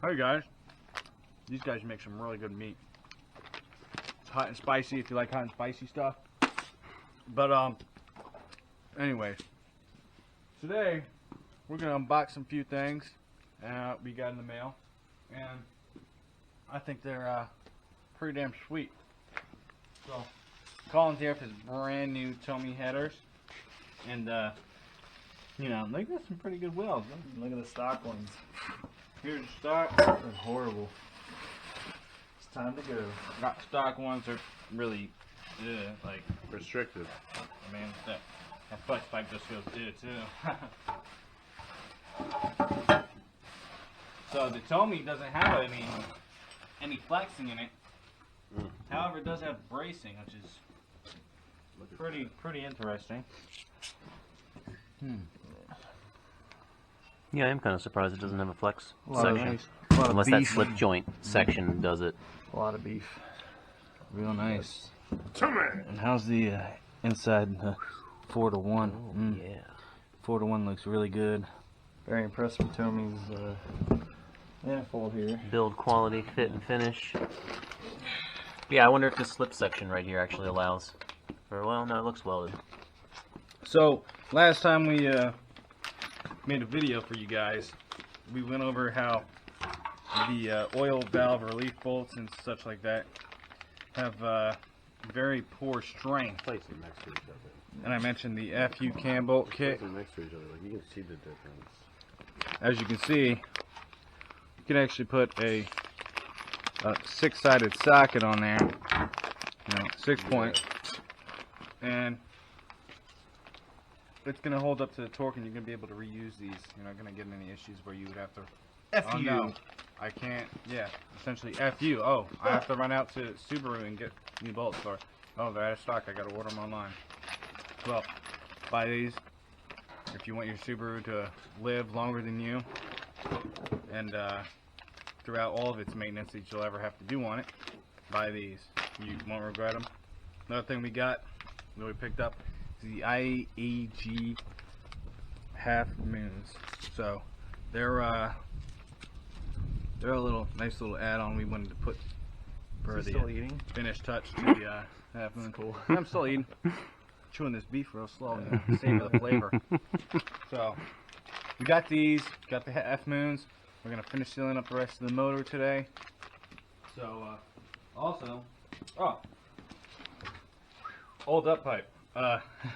Hey guys, these guys make some really good meat. It's hot and spicy if you like hot and spicy stuff. But anyways, today we're gonna unbox some few things we got in the mail, and I think they're pretty damn sweet. So Colin's here with his brand new Tommy headers, and you know, they got some pretty good welds. Look at the stock ones. Here's the stock. They're horrible. It's time to go. Got stock ones are really like restricted. I mean, that flex pipe just feels good too. So the Tommy doesn't have any flexing in it. However, it does have bracing, which is pretty interesting. Yeah, I am kind of surprised it doesn't have a flex A lot of section. nice. A lot of Unless that beef. slip joint section does it. A lot of beef. Real nice. Tommy! And how's the inside 4-to-1? Oh, yeah. 4-to-1 looks really good. Very impressed with Tommy's manifold here. Build quality, fit, and finish. Yeah, I wonder if this slip section right here actually allows for, well, no, it looks welded. So last time we made a video for you guys, we went over how the oil valve relief bolts and such like that have very poor strength. Place them next to each other. And I mentioned the FU cam bolt kit. Place them next to each other. Like, you can see the difference. As you can see, you can actually put a 6-sided socket on there, you know, 6-point, and it's going to hold up to the torque, and you're going to be able to reuse these. You're not going to get in any issues where you would have to... FU. Oh, no, I can't. Yeah, essentially FU. Oh, I have to run out to Subaru and get new bolts. Or, oh, they're out of stock. I got to order them online. Well, buy these if you want your Subaru to live longer than you, and throughout all of its maintenance that you'll ever have to do on it. Buy these. You won't regret them. Another thing we got that we picked up is the IAG half moons. So they're a nice little add-on we wanted to put for Is he the still eating? finished touch to the half moon. Cool. I'm still eating. Chewing this beef real slow, you know, savor the flavor. So we got these, got the half moons. We're gonna finish sealing up the rest of the motor today. So also, old up pipe.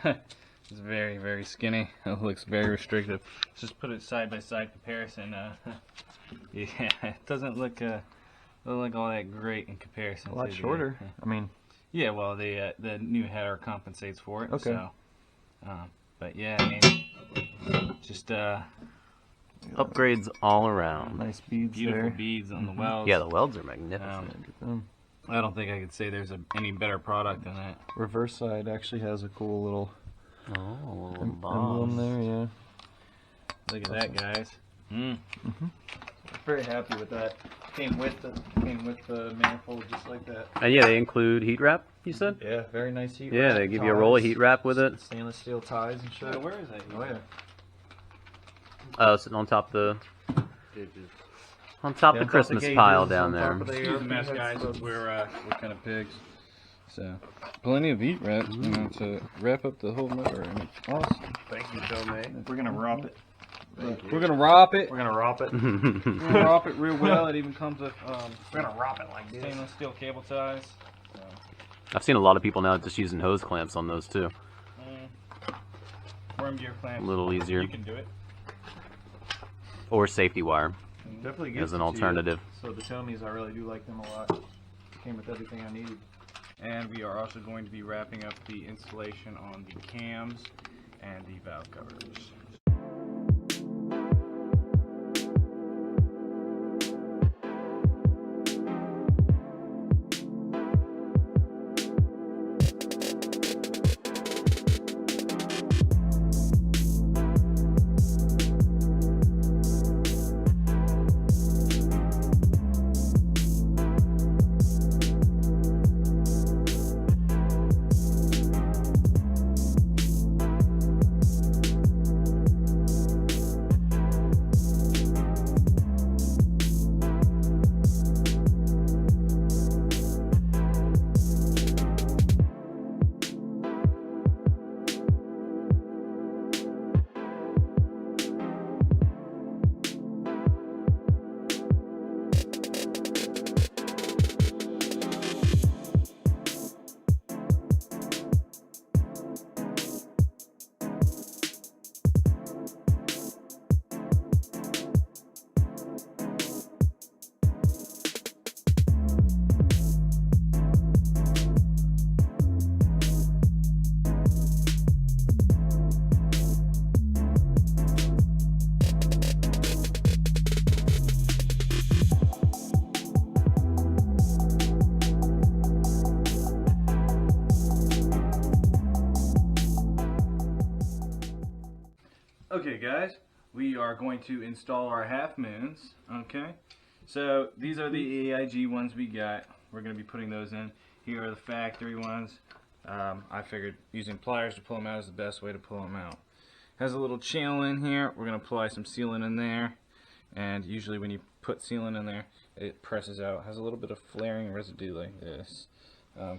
It's very skinny. It looks very restrictive. Let's just put it side by side comparison. Yeah, it doesn't look all that great in comparison. A lot to shorter. I mean, yeah, well, the new header compensates for it. Okay. So, but yeah, I mean, just Upgrades all around. nice beads beautiful there. beads on the welds. Yeah, the welds are magnificent. Look at them. I don't think I could say there's any better product than that. Reverse side actually has a cool little Oh, little emblem bombs. there, yeah. Look at that, guys. Very happy with that. Came with the manifold just like that. And yeah, they include heat wrap, you said? Yeah, very nice heat Yeah, wrap, they give you a roll of ties, heat wrap with it. Stainless steel ties and shit. Where is that? Oh yeah. Sitting on top the Yeah, the on top of Christmas the pile gauges, down on top there. of the Excuse the mess, guys. heads. We're kind of pigs. So, plenty of heat wrap, you know, to wrap up the whole motor, and it's awesome. Thank you, Tommy. We're gonna wrap it. We're gonna wrap it. We're gonna wrap it. We're gonna wrap it real well. It even comes with We're gonna wrap it like this. stainless steel cable ties. So, I've seen a lot of people now just using hose clamps on those too. worm gear A clamps. little easier. You can do it. Or safety wire Definitely as gives an it to you. alternative. So the Tommies, I really do like them a lot. Came with everything I needed. And we are also going to be wrapping up the installation on the cams and the valve covers. Okay guys, we are going to install our half moons. Okay, so these are the AIG ones we got. We're going to be putting those in. Here are the factory ones. I figured using pliers to pull them out is the best way to pull them out. Has a little channel in here. We're going to apply some sealant in there, and usually when you put sealant in there it presses out. Has a little bit of flaring residue like this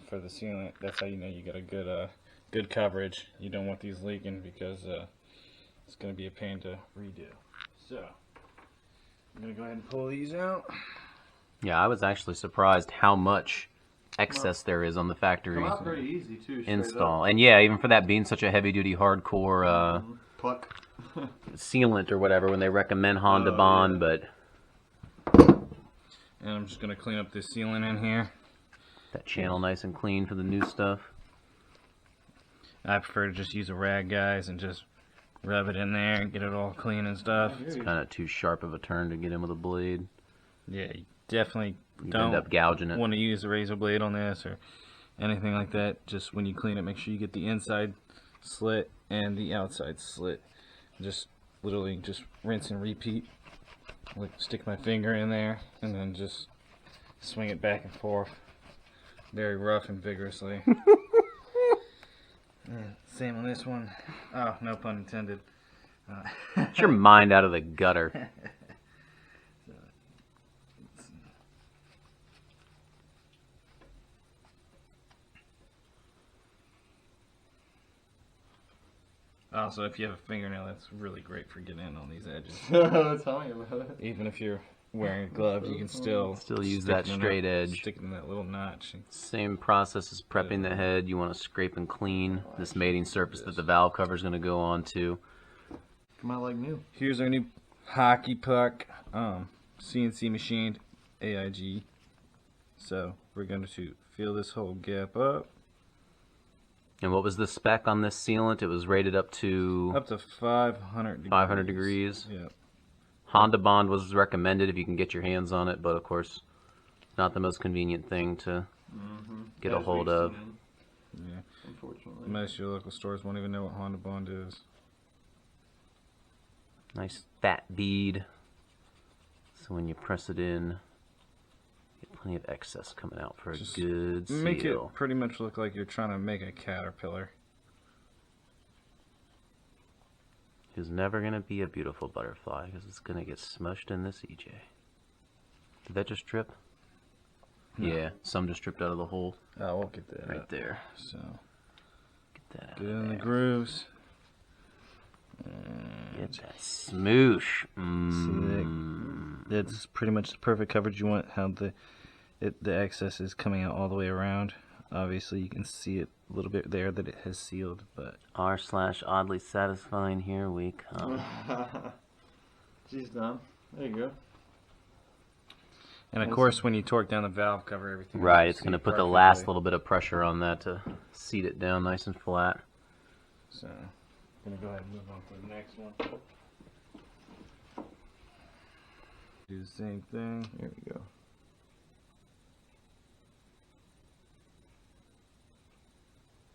for the sealant. That's how you know you got a good coverage. You don't want these leaking because it's going to be a pain to redo. So I'm going to go ahead and pull these out. Yeah, I was actually surprised how much excess there is on the factory Come out pretty easy too. Straight install. Up. And yeah, even for that being such a heavy-duty, hardcore Pluck. sealant or whatever, when they recommend Honda Bond, yeah. but And I'm just going to clean up this sealant in here. that channel nice and clean for the new stuff. I prefer to just use a rag, guys, and just rub it in there and get it all clean and stuff. It's kind of too sharp of a turn to get in with a blade. Yeah, you definitely You'd don't end up gouging it. want to use a razor blade on this or anything like that. Just when you clean it, make sure you get the inside slit and the outside slit. Just literally just rinse and repeat. Like, stick my finger in there and then just swing it back and forth very rough and vigorously. Same on this one. Oh, no pun intended. Get your mind out of the gutter. Also, if you have a fingernail, that's really great for getting in on these edges. Tell me about it. Even if you're wearing gloves, you can still use stick that it in straight edge. Stick it in that little notch. Same process as prepping the head. You want to scrape and clean this mating surface that the valve cover is going to go on to. Come out like new. Here's our new hockey puck, CNC machined AIG. So we're going to fill this whole gap up. And what was the spec on this sealant? It was rated up to 500 degrees. 500 degrees. Yep. Honda Bond was recommended if you can get your hands on it, but of course, not the most convenient thing to get a hold of. Yeah. Unfortunately. Most of your local stores won't even know what Honda Bond is. Nice fat bead. So when you press it in, get plenty of excess coming out for Just a good seal. Make it pretty much look like you're trying to make a caterpillar. Who's never going to be a beautiful butterfly because it's going to get smushed in this EJ. Did that just drip? No. Yeah, some just dripped out of the hole Oh, we'll get that right out. there. So Get that out get of in the there. grooves. Get that smoosh. That's pretty much the perfect coverage you want. How the excess is coming out all the way around. Obviously, you can see it a little bit there that it has sealed, but R/oddly satisfying, here we come. She's done. There you go. and of course, when you torque down the valve cover, everything. Right, will it's going to seat put the last perfectly. little bit of pressure on that to seat it down nice and flat. So, I'm gonna go ahead and move on to the next one. Do the same thing. There we go.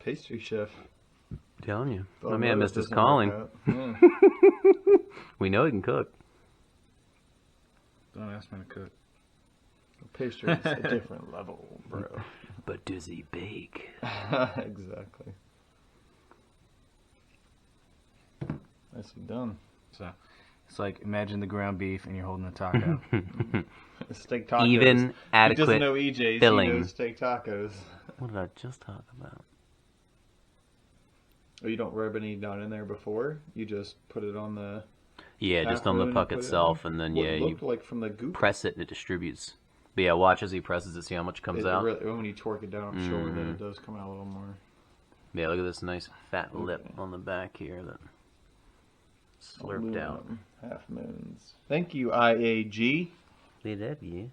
Pastry chef. Telling you, Oh, my man no, missed his doesn't calling. work out. Mm, We know he can cook. don't ask me to cook. Pastry is a different level, bro. But does he bake? Exactly. Nicely done. So, it's like imagine the ground beef and you're holding a taco. Steak tacos. Even He doesn't adequate know EJ's. filling. He knows steak tacos. What did I just talk about? Oh, you don't rub any down in there before? You just put it on the Yeah, just on the moon puck put it in itself, there? and then What yeah, it you looked like from the goop. press it and it distributes. But yeah, watch as he presses it, see how much comes It out. really, when you torque it down, I'm sure that Mhm. it does come out a little more. Yeah, look at this nice fat lip Okay. on the back here that slurped out. Aluminum half moons. Thank you, IAG. We love you.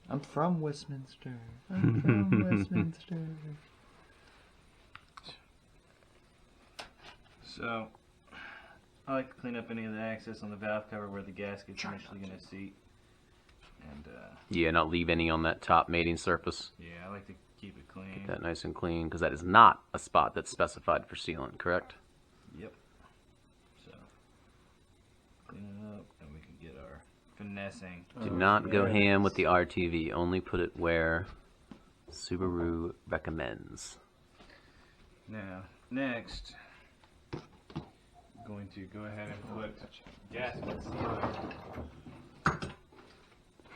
I'm from Westminster. I'm from Westminster. So, I like to clean up any of the excess on the valve cover where the gasket's initially going to seat. And, Yeah, not leave any on that top mating surface. yeah, I like to keep it clean. Get that nice and clean, because that is not a spot that's specified for sealant, correct? Yep. So, clean it up, and we can get our finessing. Do not go ham with the RTV. Only put it where Subaru recommends. Now, next, I'm going to go ahead and put gasket sealer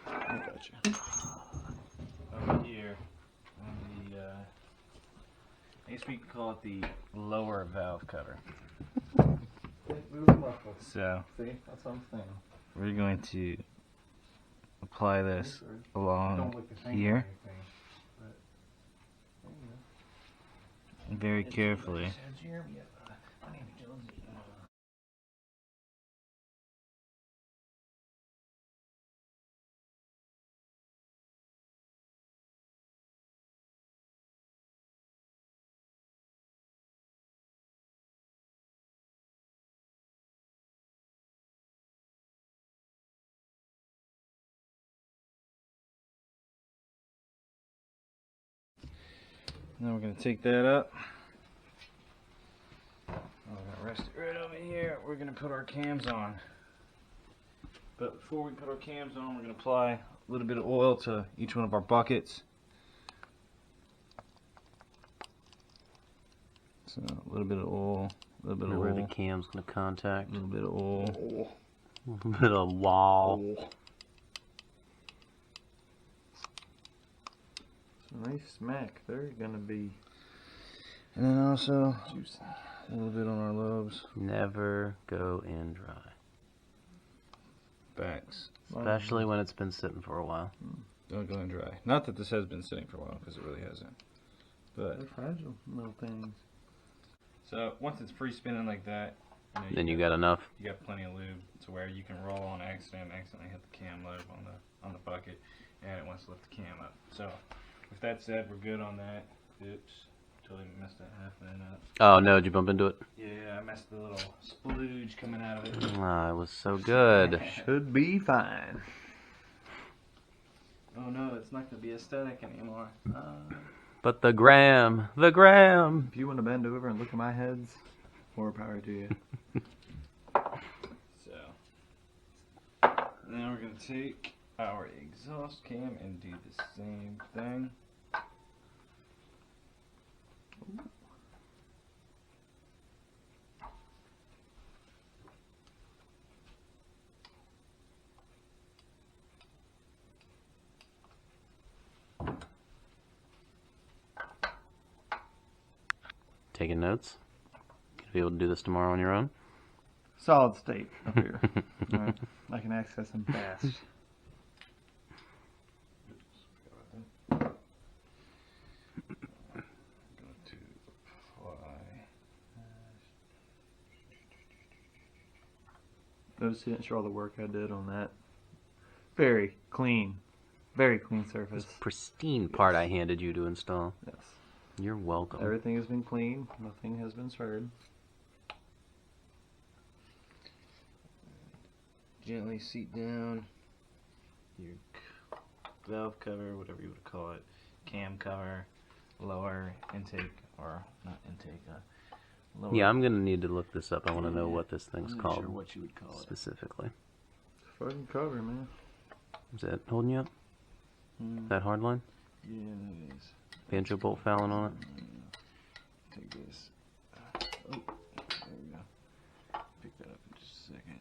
I got you. over here on the, I guess we can call it the lower valve cover. So, See, that's what I'm saying. we're going to apply this along here very carefully. Now we're going to take that up. We're going to rest it right over here. We're going to put our cams on. But before we put our cams on, we're going to apply a little bit of oil to each one of our buckets. So a little bit of oil, a little bit of Where oil, the cam's going to contact. a little bit of oil. A little bit of wall. Nice smack. They're gonna be And then also juicy. a little bit on our lobes. Never go in dry. Backs. Especially when it's been sitting for a while. Don't go in dry. Not that this has been sitting for a while, because it really hasn't. But They're fragile little things. so once it's free spinning like that, Then you got enough. you got plenty of lube to where you can roll on accident, accidentally hit the cam lube on the bucket, and it wants to lift the cam up. So with that said, we're good on that. Oops, totally messed that half minute up. Oh no, did you bump into it? Yeah, I messed the little splooge coming out of it. Ah, it was so good. Should be fine. Oh no, it's not gonna be aesthetic anymore. But the gram. If you want to bend over and look at my heads, more power to you. So now we're gonna take our exhaust cam and do the same thing. Taking notes? Gonna be able to do this tomorrow on your own? Solid state up here. Alright, I can access them fast. Notice you didn't show all the work I did on that. Very clean surface. Pristine part I handed you to install. Yes. You're welcome. Everything has been clean. Nothing has been sprayed. Gently seat down your valve cover, whatever you would call it, cam cover, lower intake, or not intake, lower. Yeah, I'm gonna need to look this up. I want to know what this thing's I'm not called sure what you would call it. specifically. Fucking cover, man. Is that holding you up? That hard line? Yeah, it is. Banjo bolt fouling on it? Take this. Oh, there we go. Pick that up in just a second.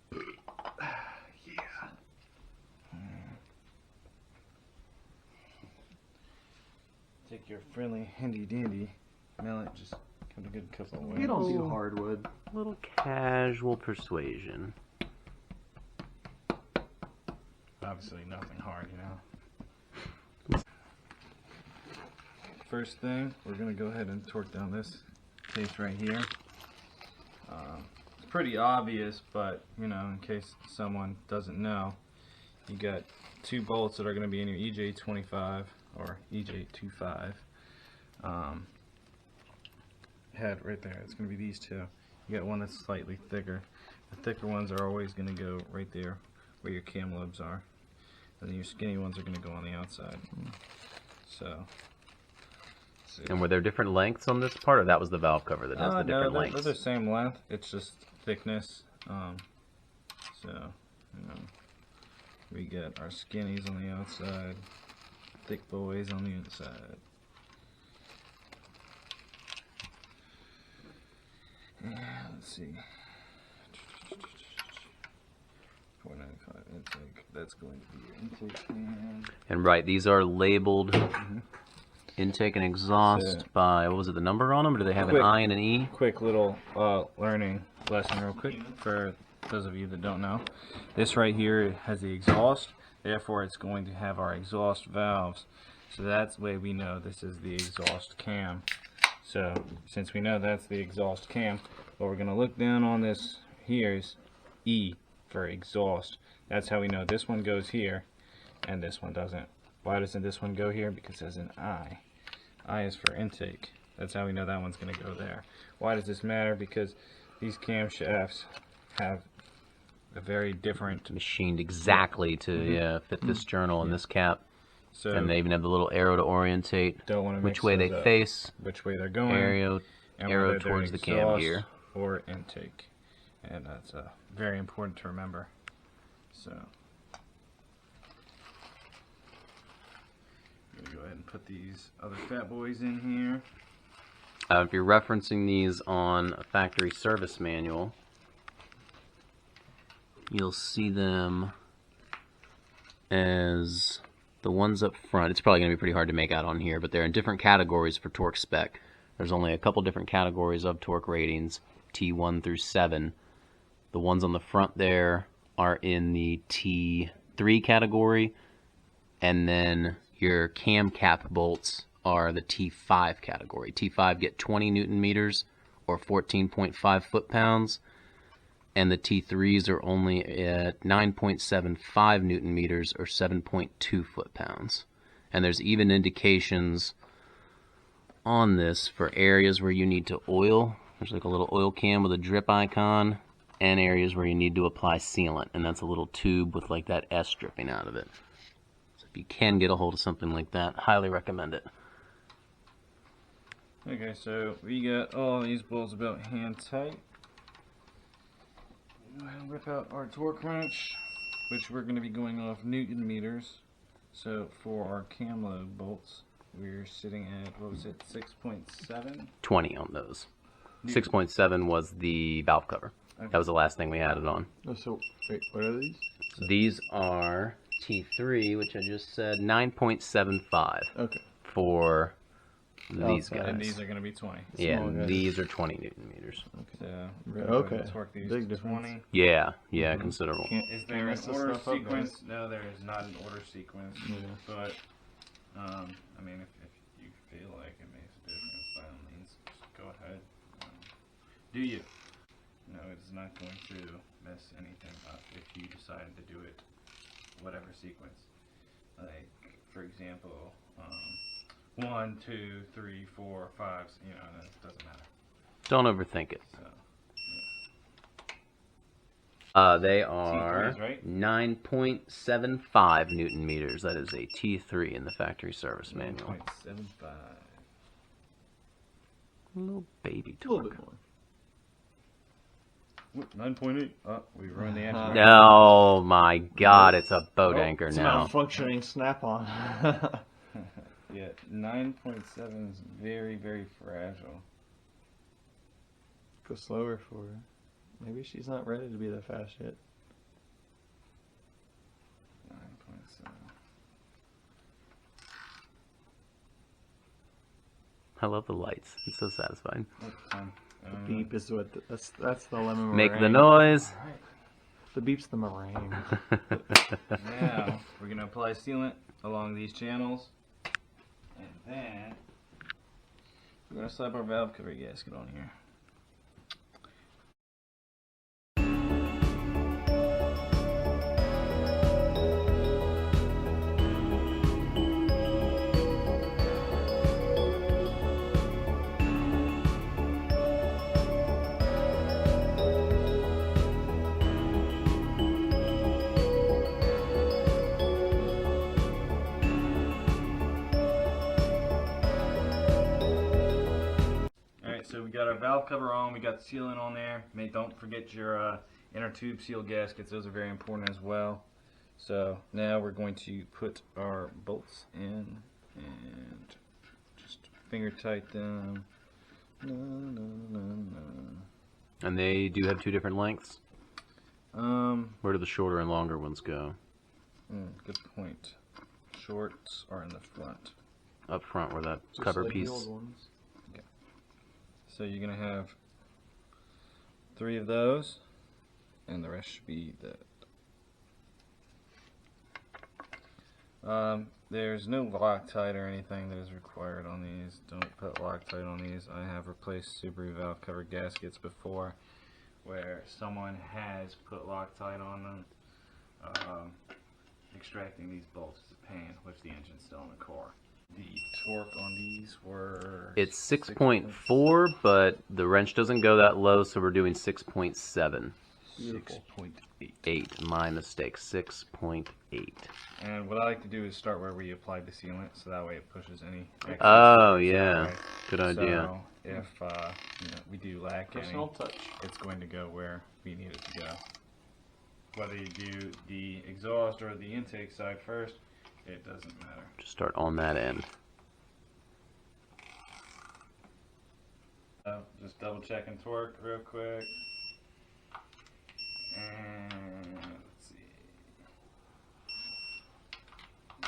Take your friendly handy dandy mallet, just give it a good couple of You don't waves. do hardwood. Little casual persuasion. Obviously nothing hard, you know. First thing, we're going to go ahead and torque down this case right here. It's pretty obvious, but you know, in case someone doesn't know, you got two bolts that are going to be in your EJ25 or EJ25 head right there. It's going to be these two. You got one that's slightly thicker. The thicker ones are always going to go right there where your cam lobes are, and then your skinny ones are going to go on the outside. So. See. And were there different lengths on this part, or that was the valve cover that has the different no, lengths? they're the same length. It's just thickness. So, we got our skinnies on the outside, thick boys on the inside. Yeah, let's see. 495 intake. That's going to be your intake can. And right, these are labeled intake and exhaust So- by, what was it, the number on them, or do they have Quick. an I and an E? Quick little learning lesson real quick for those of you that don't know. This right here has the exhaust, therefore it's going to have our exhaust valves. So that's the way we know this is the exhaust cam. So since we know that's the exhaust cam, what we're going to look down on this here is E for exhaust. That's how we know this one goes here and this one doesn't. Why doesn't this one go here? Because there's an I. I is for intake. That's how we know that one's going to go there. Why does this matter? Because these camshafts have a very different, Machined exactly to fit this journal and this cap. so And they even have the little arrow to orientate don't want to which way they face, which way they're going, arrow and arrow whether they're towards the cam exhaust gear. or intake, and that's very important to remember. So I'm gonna go ahead and put these other fat boys in here. If you're referencing these on a factory service manual, you'll see them as the ones up front. It's probably going to be pretty hard to make out on here, but they're in different categories for torque spec. There's only a couple different categories of torque ratings, T1 through 7. The ones on the front there are in the T3 category, and then your cam cap bolts are the T5 category. T5 get 20 Newton meters or 14.5 foot-pounds, and the T3s are only at 9.75 Newton meters or 7.2 foot-pounds. And there's even indications on this for areas where you need to oil. There's like a little oil can with a drip icon, and areas where you need to apply sealant, and that's a little tube with like that S dripping out of it. So if you can get a hold of something like that, highly recommend it. Okay, so we got all these bolts about hand tight. Go ahead and whip out our torque wrench, which we're going to be going off Newton meters. So for our cam load bolts, we're sitting at, what was it, 6.7? 20 on those. 6.7 was the valve cover. Okay. That was the last thing we added on. Oh, so wait, what are these? These are T3, which I just said 9.75 Okay. for these Okay. And guys. these are going to be 20. Yeah, small guys. these are 20 Newton meters. So, Right, go ahead and okay. torque these Big to difference. 20. Yeah, considerable. Can't, Is can't there an mess this order stuff up, sequence? guys. No, there is not an order sequence. Yeah. But, I mean, if you feel like it makes a difference, by all means, just go ahead. Do you? No, it's not going to mess anything up if you decided to do it whatever sequence. Like, for example, 1, 2, 3, 4, 5, you know, that doesn't matter. Don't overthink it. So, They are T3s, right? 9.75 Newton meters. That is a T3 in the factory service manual. 9.75. A little baby A little torque. bit more. 9.8. Oh, we ruined the action. Oh my God! It's a boat Oh, anchor It's now. malfunctioning snap-on. Yeah, 9.7 is very, very fragile. Go slower for her. Maybe she's not ready to be that fast yet. 9.7. I love the lights. It's so satisfying. The beep is what that's the lemon Make the meringue. noise. Alright, The beep's the meringue. now we're going to apply sealant along these channels. And then we're going to slap our valve cover gasket on here. So we got our valve cover on, we got the sealant on there. Don't forget your inner tube seal gaskets. Those are very important as well. So now we're going to put our bolts in and just finger tight them. And they do have 2 different lengths? Where do the shorter and longer ones go? Good point. Shorts are in the front. Up front where that Just cover like the piece. old ones. So you're going to have 3 of those, and the rest should be that. There's no Loctite or anything that is required on these. Don't put Loctite on these. I have replaced Subaru valve cover gaskets before where someone has put Loctite on them. Extracting these bolts is a pain, which the engine's still in the car. The torque on these were... It's 6.4, but the wrench doesn't go that low, so we're doing 6.7. 6.8. 8, my mistake, 6.8. And what I like to do is start where we applied the sealant, so that way it pushes any excess Oh, fluids that yeah. way. Good idea. So if we do lack any, Personal touch. it's going to go where we need it to go. Whether you do the exhaust or the intake side first, it doesn't matter. Just start on that end. Just double checking torque real quick. And let's see.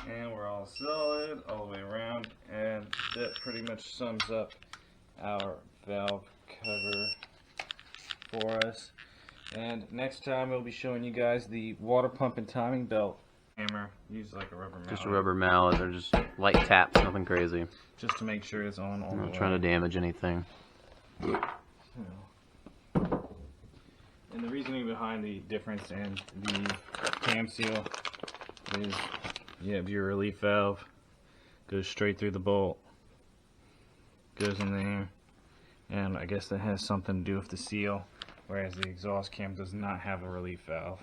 And we're all solid all the way around. And that pretty much sums up our valve cover for us. And next time we'll be showing you guys the water pump and timing belt. Hammer, use like a rubber mallet. Just a rubber mallet, or just light taps, nothing crazy. Just to make sure it's on all I'm the not way. trying to damage anything. And the reasoning behind the difference in the cam seal is you have your relief valve, goes straight through the bolt, goes in there, and I guess that has something to do with the seal, whereas the exhaust cam does not have a relief valve.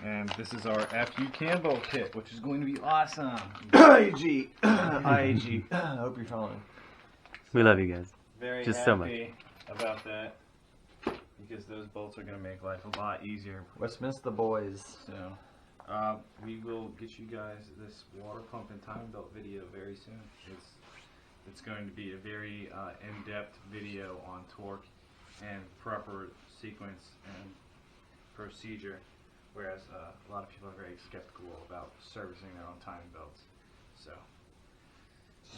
And this is our FU cam bolt kit, which is going to be awesome. IAG. IAG. I hope you're following. We love you guys. Very Just happy so much. about that, because those bolts are going to make life a lot easier. Westminster boys. So, we will get you guys this water pump and time belt video very soon. It's going to be a very in-depth video on torque and proper sequence and procedure, whereas a lot of people are very skeptical about servicing their own timing belts. So,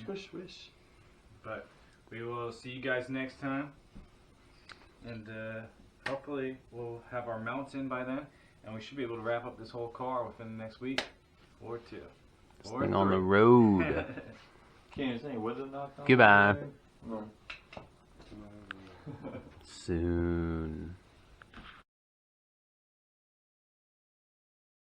Swish, swish. but we will see you guys next time, and hopefully we'll have our mounts in by then, and we should be able to wrap up this whole car within the next week or 2. This Or thing on the 3. road. Can't say would it not? Goodbye. No. Soon.